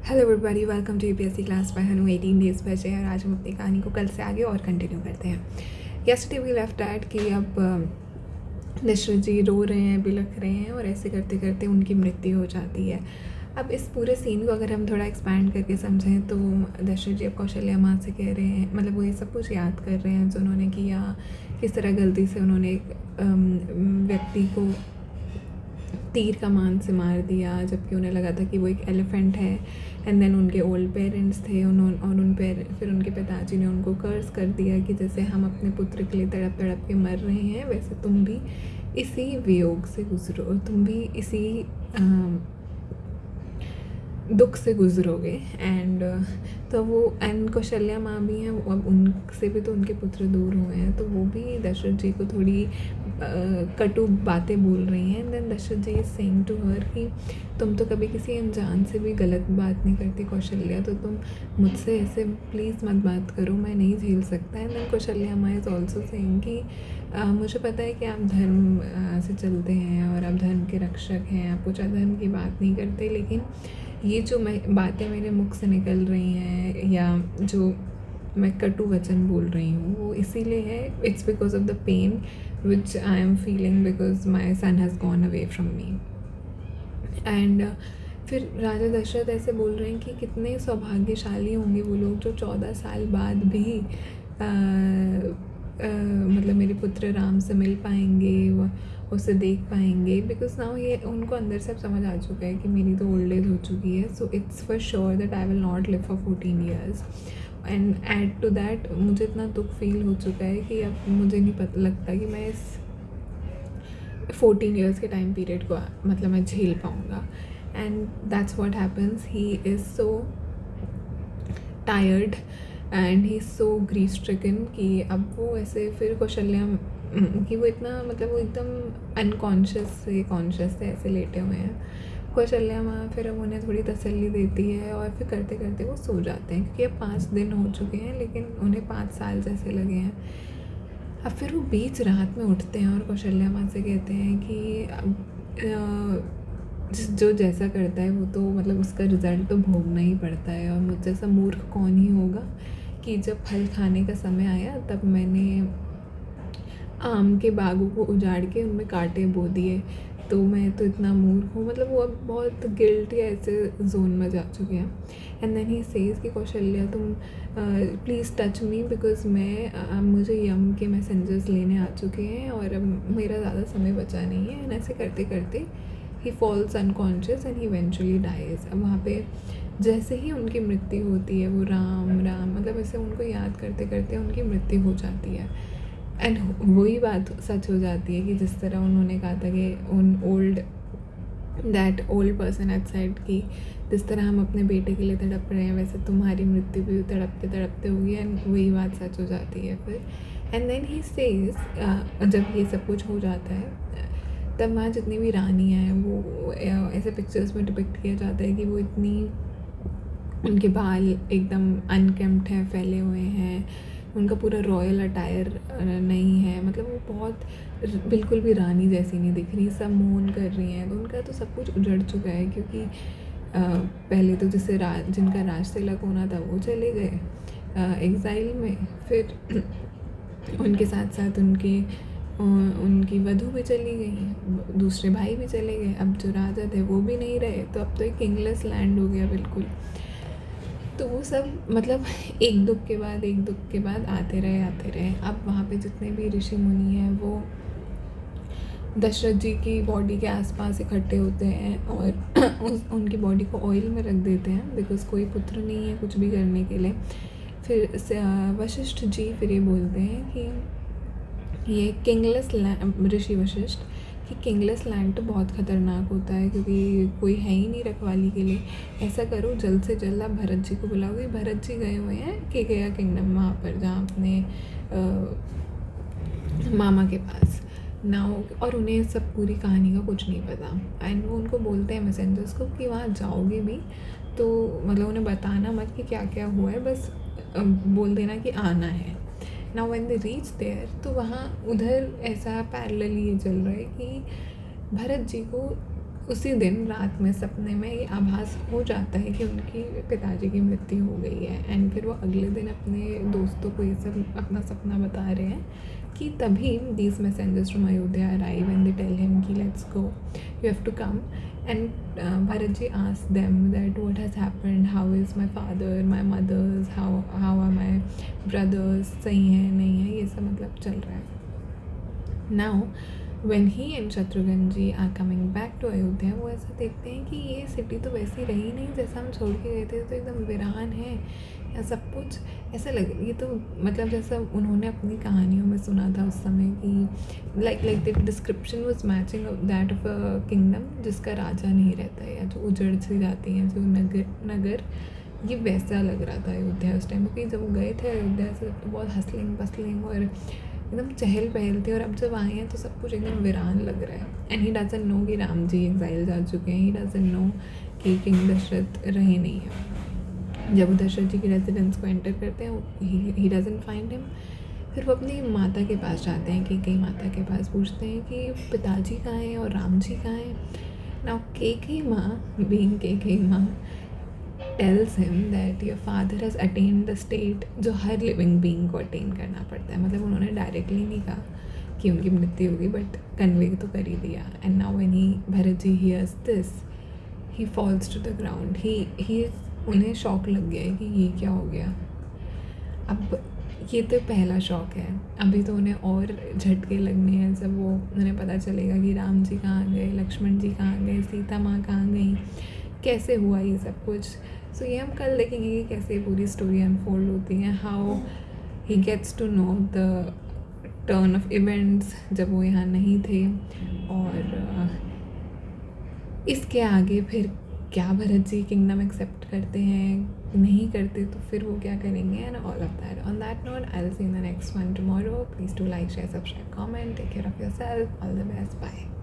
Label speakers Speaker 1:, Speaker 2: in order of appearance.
Speaker 1: Hello everybody, welcome to UPSC class by Hanu. 18 days बचे हैं और आज हम अपनी कहानी को कल से आगे और कंटिन्यू करते हैं। यस्टरडे वी लेफ्ट एट कि अब दशरथ जी रो रहे हैं, बिलख रहे हैं और ऐसे करते करते उनकी मृत्यु हो जाती है। अब इस पूरे सीन को अगर हम थोड़ा एक्सपैंड करके समझें तो दशरथ जी अब कौशल्या माँ से कह रहे हैं, मतलब वो ये सब कुछ याद कर रहे हैं जो उन्होंने किया, किस तरह गलती से उन्होंने एक व्यक्ति को तीर कमान से मार दिया जबकि उन्हें लगा था कि वो एक एलिफेंट है। एंड देन उनके ओल्ड पेरेंट्स थे फिर उनके पिताजी ने उनको कर्ज कर दिया कि जैसे हम अपने पुत्र के लिए तड़प तड़प के मर रहे हैं वैसे तुम भी इसी वियोग से गुजरो, तुम भी इसी दुख से गुजरोगे। एंड तो वो एंड कौशल्या माँ भी हैं, अब उनसे भी तो उनके पुत्र दूर हुए हैं, तो वो भी दशरथ जी को थोड़ी कटु बातें बोल रही हैं। And then Dashrath ji is saying to her कि तुम तो कभी किसी अनजान से भी गलत बात नहीं करती कौशल्या, तो तुम मुझसे ऐसे प्लीज़ मत बात करो, मैं नहीं झेल सकता। एंड देन कौशल्या माँ इज़ ऑल्सो सेइंग कि मुझे पता है कि आप धर्म से चलते हैं और आप धर्म के रक्षक हैं, आप कुछ अधर्म की बात नहीं करते, लेकिन ये जो बातें मेरे मुख से निकल रही हैं या जो मैं कटु वचन बोल रही हूँ वो इसीलिए है, it's because of the pain which I am feeling because my son has gone away from me. And फिर राजा दशरथ ऐसे बोल रहे हैं कि कितने सौभाग्यशाली होंगे वो लोग जो 14 साल बाद भी मतलब मेरे पुत्र राम से मिल पाएंगे, उसे देख पाएंगे, बिकॉज नाउ ये उनको अंदर से अब समझ आ चुका है कि मेरी तो ओल्ड एज हो चुकी है, so it's for sure that I will not live for 14 years. And add to that मुझे इतना दुख फील हो चुका है कि अब मुझे नहीं पता लगता कि मैं इस 14 ईयर्स के टाइम पीरियड को मतलब मैं झेल पाऊँगा। And that's what happens, he is so tired and he is so grief stricken कि अब वो ऐसे फिर कौशल्या कि वो इतना मतलब वो एकदम अनकॉन्शियस से कॉन्शियस से ऐसे लेटे हुए हैं। कौशल्या माँ फिर अब उन्हें थोड़ी तसल्ली देती है और फिर करते करते वो सो जाते हैं, क्योंकि अब 5 दिन हो चुके हैं लेकिन उन्हें 5 साल जैसे लगे हैं। अब फिर वो बीच रात में उठते हैं और कौशल्या माँ से कहते हैं कि जो जैसा करता है वो तो मतलब उसका रिज़ल्ट तो भोगना ही पड़ता है, और मुझ जैसा मूर्ख कौन ही होगा कि जब फल खाने का समय आया तब मैंने आम के बागों को उजाड़ के उनमें कांटे बो दिए, तो मैं तो इतना मूर्ख हूँ। मतलब वो अब बहुत गिल्ट या ऐसे जोन में जा चुके हैं। एंड देन ही सेज कि कौशल्या तुम प्लीज़ टच मी बिकॉज मुझे यम के मैसेंजर्स लेने आ चुके हैं और अब मेरा ज़्यादा समय बचा नहीं है। एंड ऐसे करते करते ही falls unconscious and he eventually dies. अब वहाँ पे जैसे ही उनकी मृत्यु होती है वो राम राम मतलब ऐसे उनको याद करते करते उनकी मृत्यु हो जाती है। एंड वही बात सच हो जाती है कि जिस तरह उन्होंने कहा था कि that old person at side की जिस तरह हम अपने बेटे के लिए तड़प रहे हैं वैसे तुम्हारी मृत्यु भी तड़पते तड़पते होगी। एंड वही बात सच हो जाती है फिर। एंड देन ही सेज जब ये सब कुछ हो जाता है तब वहाँ जितनी भी रानियाँ हैं वो ऐसे पिक्चर्स में डिपिक्ट किया जाता है कि वो इतनी उनके बाल एकदम अनकेम्प्ट हैं, फैले हुए हैं, उनका पूरा रॉयल अटायर नहीं है, मतलब वो बहुत बिल्कुल भी रानी जैसी नहीं दिख रही, सब मौन कर रही हैं। तो उनका तो सब कुछ उजड़ चुका है, क्योंकि पहले तो जिससे जिनका राज तिलक होना था वो चले गए एग्ज़ाइल में, फिर उनके साथ साथ उनकी वधू भी चली गई, दूसरे भाई भी चले गए, अब जो राजा थे वो भी नहीं रहे, तो अब तो एक किंगलेस लैंड हो गया बिल्कुल। तो वो सब मतलब एक दुख के बाद आते रहे। अब वहाँ पे जितने भी ऋषि मुनि हैं वो दशरथ जी की बॉडी के आसपास इकट्ठे होते हैं और उनकी बॉडी को ऑयल में रख देते हैं, बिकॉज़ कोई पुत्र नहीं है कुछ भी करने के लिए। फिर वशिष्ठ जी फिर ये बोलते हैं कि ये किंगलेस ऋषि वशिष्ठ कि किंगलेस लैंड तो बहुत ख़तरनाक होता है, क्योंकि कोई है ही नहीं रखवाली के लिए। ऐसा करो जल्द से जल्द आप भरत जी को बुलाओगे। भरत जी गए हुए हैं केकया किंगडम, वहाँ पर जहाँ अपने मामा के पास नाउ, और उन्हें सब पूरी कहानी का कुछ नहीं पता। एंड वो उनको बोलते हैं मैसेंजर्स को कि वहाँ जाओगे भी तो मतलब उन्हें बताना मत कि क्या क्या हुआ है, बस बोल देना कि आना है। Now when they reach there तो वहाँ उधर ऐसा पैरेलल ये चल रहा है कि भरत जी को उसी दिन रात में सपने में ये आभास हो जाता है कि उनकी पिताजी की मृत्यु हो गई है। एंड फिर वो अगले दिन अपने दोस्तों को ये सब अपना सपना बता रहे हैं कि तभी these messengers from Ayodhya arrive and they tell him कि let's go, you have to come. And Bharat ji ask them that what has happened, how is my father, my mothers, how are my brothers, सही है नहीं है, ये सब मतलब चल रहा है। Now when he and Shatrughna ji are coming back to Ayodhya, वो ऐसा देखते हैं कि ये सिटी तो वैसी रही नहीं जैसा हम छोड़ के गए थे, तो एकदम वीरान है या सब कुछ ऐसा लगे। ये तो मतलब जैसा उन्होंने अपनी कहानियों में सुना था उस समय कि like the description was matching that of a kingdom जिसका राजा नहीं रहता है या जो उजड़ सी जाती हैं जो नगर, ये वैसा लग रहा था अयोध्या उस टाइम। क्योंकि जब वो गए थे अयोध्या से तो बहुत हसलिंग बसलिंग और एकदम चहल पहल थी, और अब जब आए हैं तो सब कुछ एकदम वीरान लग रहा है। एंड ही डजंट नो कि राम जी एग्जाइल जा चुके हैं, ही डजंट नो कि किंग दशरथ रहे नहीं है। जब वो दशरथ जी की रेजिडेंस को एंटर करते हैं ही डजंट फाइंड हिम। फिर वो अपनी माता के पास जाते हैं, कई माता के पास पूछते हैं कि पिताजी कहाँ हैं और राम जी कहाँ हैं। नाउ केकई माँ, बीइंग केकई माँ, tells him that your father has attained the state जो हर लिविंग बीइंग को अटेन करना पड़ता है। मतलब उन्होंने डायरेक्टली नहीं कहा कि उनकी मृत्यु होगी, बट कन्वे तो कर ही दिया। And now when he Bharat ji hears this he falls to the ground. He उन्हें शॉक लग गया है कि ये क्या हो गया। अब ये तो पहला शॉक है, अभी तो उन्हें और झटके लगने हैं जब वो उन्हें पता चलेगा कि राम जी कहाँ गए, लक्ष्मण जी कहाँ गए, सीता माँ कहाँ गई, कैसे हुआ ये सब कुछ। सो ये हम कल देखेंगे कि कैसे पूरी स्टोरी अनफोल्ड होती है, how he gets to know the turn of events जब वो यहाँ नहीं थे, और इसके आगे फिर क्या भरत जी किंगडम एक्सेप्ट करते हैं नहीं करते, तो फिर वो क्या करेंगे, and all of that. On that note I will see in the next one tomorrow. Please do like, share, subscribe, comment, take care of yourself, all the best, bye.